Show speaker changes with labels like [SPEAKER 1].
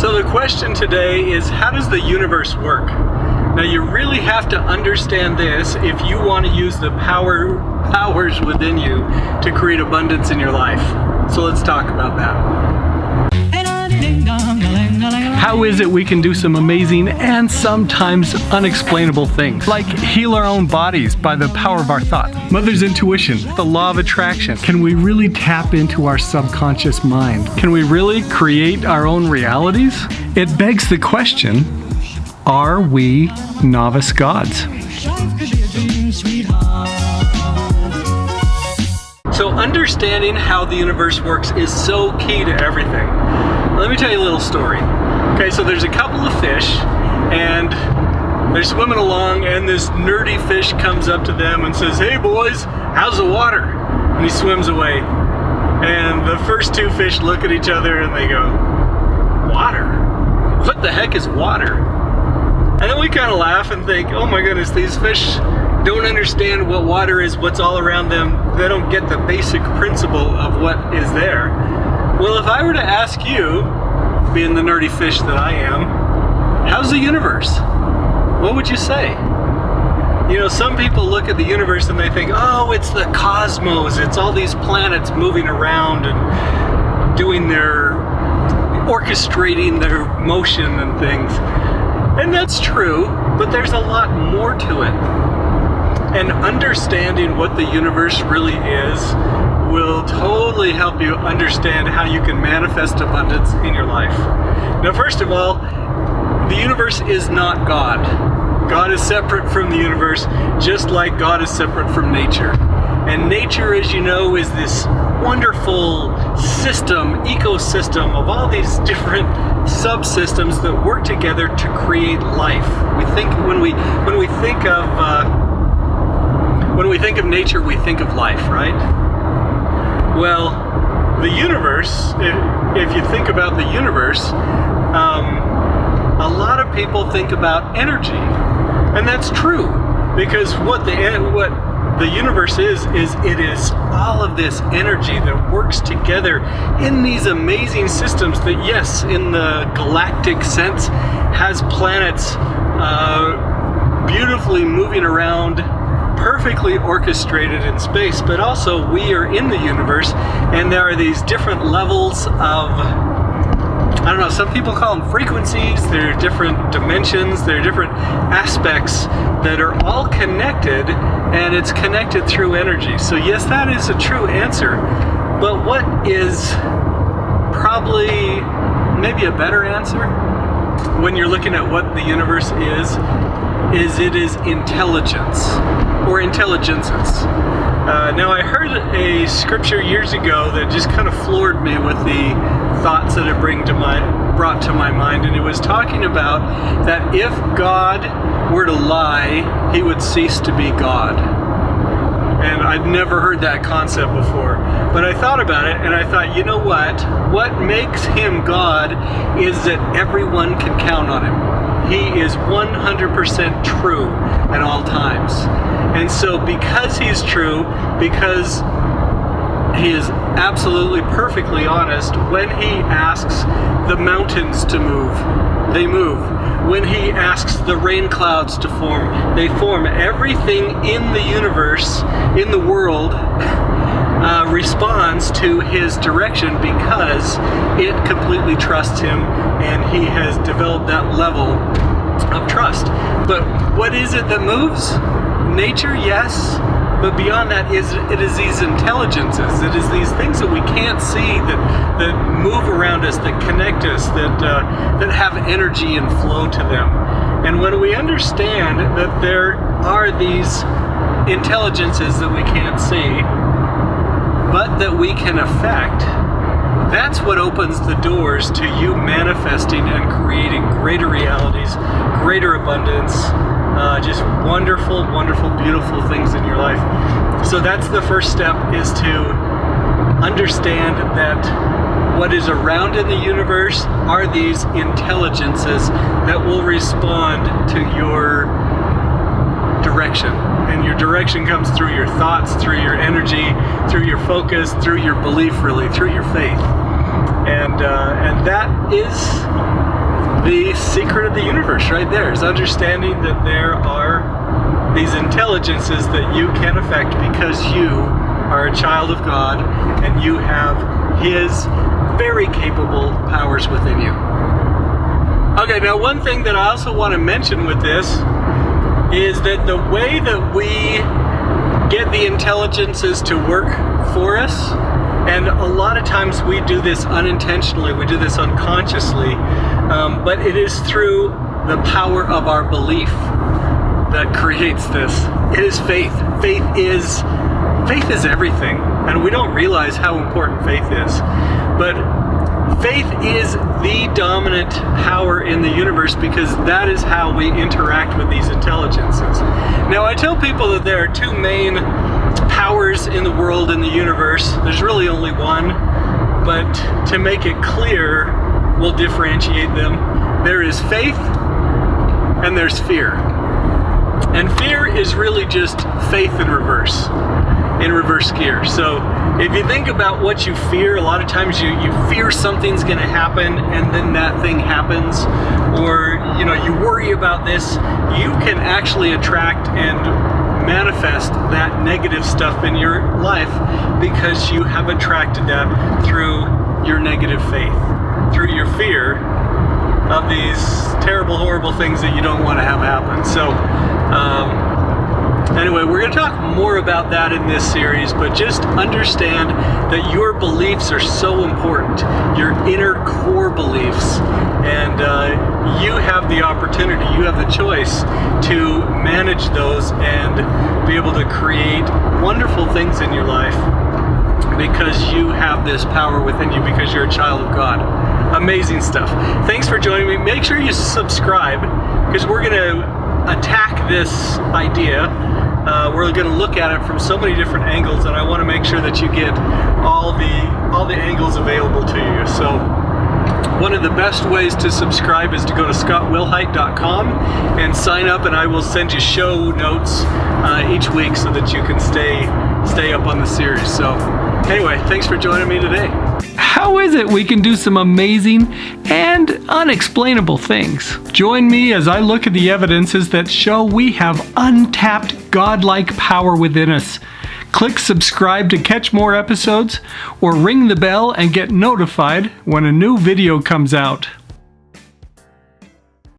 [SPEAKER 1] So the question today is, how does the universe work? Now you really have to understand this if you want to use the powers within you to create abundance in your life. So let's talk about that. How is it we can do some amazing and sometimes unexplainable things, like heal our own bodies by the power of our thought? Mother's intuition, the law of attraction. Can we really tap into our subconscious mind? Can we really create our own realities? It begs the question, are we novice gods? So understanding how the universe works is so key to everything. Let me tell you a little story. Okay, so there's a couple of fish and they're swimming along, and this nerdy fish comes up to them and says, "Hey boys, how's the water?" And he swims away. And the first two fish look at each other and they go, "Water? What the heck is water?" And then we kind of laugh and think, oh my goodness, these fish don't understand what water is, what's all around them. They don't get the basic principle of what is there. Well, if I were to ask you, being the nerdy fish that I am, how's the universe? What would you say? You know, some people look at the universe and they think, oh, it's the cosmos. It's all these planets moving around and doing orchestrating their motion and things. And that's true, but there's a lot more to it. And understanding what the universe really is will totally help you understand how you can manifest abundance in your life. Now, first of all, the universe is not God. God is separate from the universe, just like God is separate from nature. And nature, as you know, is this wonderful ecosystem of all these different subsystems that work together to create life. We think when we think of nature, we think of life, right? Well, the universe, if you think about the universe, a lot of people think about energy, and that's true, because what the universe is it is all of this energy that works together in these amazing systems that, yes, in the galactic sense, has planets beautifully moving around, perfectly orchestrated in space, but also we are in the universe, and there are these different levels of, I don't know, some people call them frequencies, there are different dimensions, there are different aspects that are all connected, and it's connected through energy. So yes, that is a true answer, but what is probably maybe a better answer when you're looking at what the universe is it is intelligence, or intelligences. Now, I heard a scripture years ago that just kind of floored me with the thoughts that it brought to my mind, and it was talking about that if God were to lie, he would cease to be God. And I'd never heard that concept before. But I thought about it, and I thought, you know what? What makes him God is that everyone can count on him. He is 100% true at all times. And so because he's true, because he is absolutely perfectly honest, when he asks the mountains to move, they move. When he asks the rain clouds to form, they form. Everything in the universe, in the world, responds to his direction because it completely trusts him, and he has developed that level of trust. But what is it that moves? Nature, yes, but beyond that, it is these intelligences, it is these things that we can't see that move around us, that connect us, that have energy and flow to them. And when we understand that there are these intelligences that we can't see, but that we can affect, that's what opens the doors to you manifesting and creating greater realities, greater abundance, just wonderful, wonderful, beautiful things in your life. So that's the first step, is to understand that what is around in the universe are these intelligences that will respond to your direction. And your direction comes through your thoughts, through your energy, through your focus, through your belief, really, through your faith. And that is the secret of the universe right there, is understanding that there are these intelligences that you can affect because you are a child of God and you have His very capable powers within you. Okay, now one thing that I also want to mention with this is that the way that we get the intelligences to work for us, and a lot of times we do this unintentionally, we do this unconsciously, but it is through the power of our belief that creates this. It is faith. Faith is everything, and we don't realize how important faith is. But faith is the dominant power in the universe because that is how we interact with these intelligences. Now, I tell people that there are two main powers in the world, in the universe. There's really only one, but to make it clear, we'll differentiate them. There is faith and there's fear. And fear is really just faith in reverse gear. So if you think about what you fear, a lot of times you fear something's going to happen and then that thing happens, or you worry about this. You can actually attract and manifest that negative stuff in your life because you have attracted that through your negative faith, through your fear of these terrible, horrible things that you don't want to have happen. So anyway, we're going to talk more about that in this series, but just understand that your beliefs are so important, your inner core beliefs, and you have the opportunity, you have the choice to manage those and be able to create wonderful things in your life because you have this power within you because you're a child of God. Amazing stuff. Thanks for joining me. Make sure you subscribe because we're going to attack this idea. We're going to look at it from so many different angles, and I want to make sure that you get all the angles available to you. So one of the best ways to subscribe is to go to scottwilhite.com and sign up, and I will send you show notes each week so that you can stay up on the series. So anyway, thanks for joining me today. How is it we can do some amazing and unexplainable things? Join me as I look at the evidences that show we have untapped godlike power within us. Click subscribe to catch more episodes, or ring the bell and get notified when a new video comes out.